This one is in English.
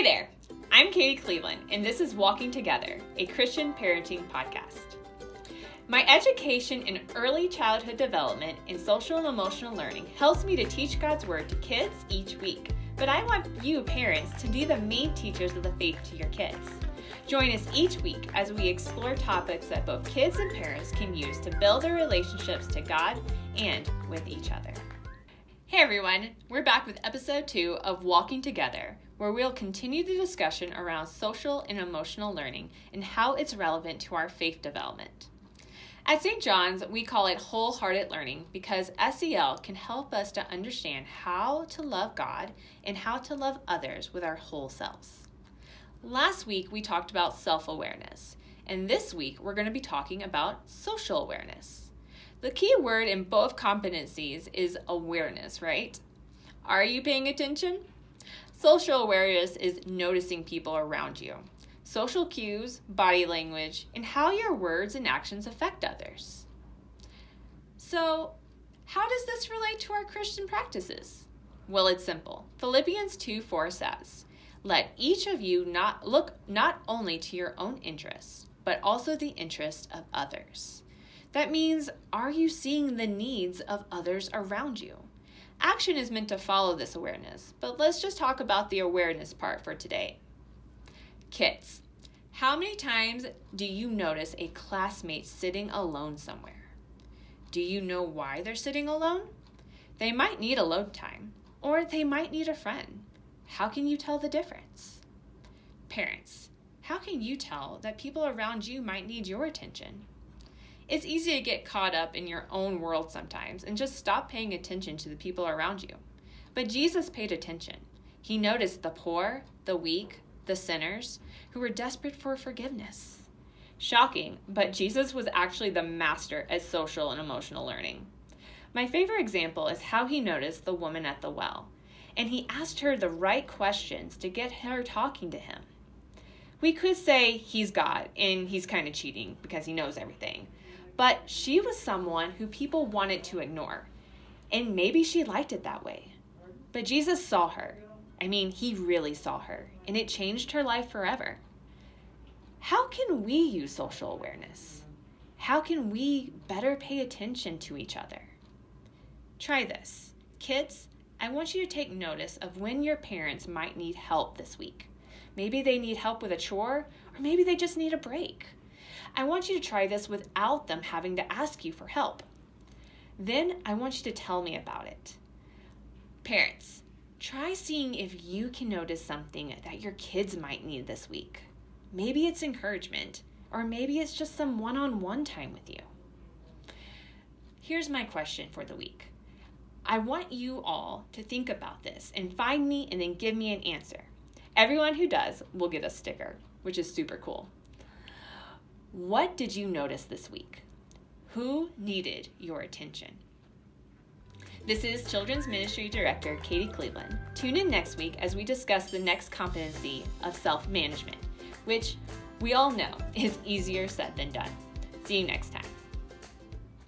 Hey there, I'm Katie Cleveland, and this is Walking Together, a Christian parenting podcast. My education in early childhood development and social and emotional learning helps me to teach God's Word to kids each week, but I want you parents to be the main teachers of the faith to your kids. Join us each week as we explore topics that both kids and parents can use to build their relationships to God and with each other. Hey everyone, we're back with episode 2 of Walking Together, where we'll continue the discussion around social and emotional learning and how it's relevant to our faith development. At St. John's, we call it wholehearted learning because SEL can help us to understand how to love God and how to love others with our whole selves. Last week, we talked about self-awareness, and this week, we're going to be talking about social awareness. The key word in both competencies is awareness, right? Are you paying attention? Social awareness is noticing people around you, social cues, body language, and how your words and actions affect others. So, how does this relate to our Christian practices? Well, it's simple. Philippians 2:4 says, "Let each of you look not only to your own interests, but also the interest of others." That means, are you seeing the needs of others around you? Action is meant to follow this awareness, but let's just talk about the awareness part for today. Kids, how many times do you notice a classmate sitting alone somewhere? Do you know why they're sitting alone? They might need alone time, or they might need a friend. How can you tell the difference? Parents, how can you tell that people around you might need your attention? It's easy to get caught up in your own world sometimes and just stop paying attention to the people around you. But Jesus paid attention. He noticed the poor, the weak, the sinners who were desperate for forgiveness. Shocking, but Jesus was actually the master at social and emotional learning. My favorite example is how he noticed the woman at the well, and he asked her the right questions to get her talking to him. We could say he's God and he's kind of cheating because he knows everything. But she was someone who people wanted to ignore, and maybe she liked it that way. But Jesus saw her. He really saw her, and it changed her life forever. How can we use social awareness? How can we better pay attention to each other? Try this. Kids, I want you to take notice of when your parents might need help this week. Maybe they need help with a chore, or maybe they just need a break. I want you to try this without them having to ask you for help. Then I want you to tell me about it. Parents, try seeing if you can notice something that your kids might need this week. Maybe it's encouragement, or maybe it's just some one-on-one time with you. Here's my question for the week. I want you all to think about this and find me and then give me an answer. Everyone who does will get a sticker, which is super cool. What did you notice this week? Who needed your attention? This is Children's Ministry Director Katie Cleveland. Tune in next week as we discuss the next competency of self-management, which we all know is easier said than done. See you next time.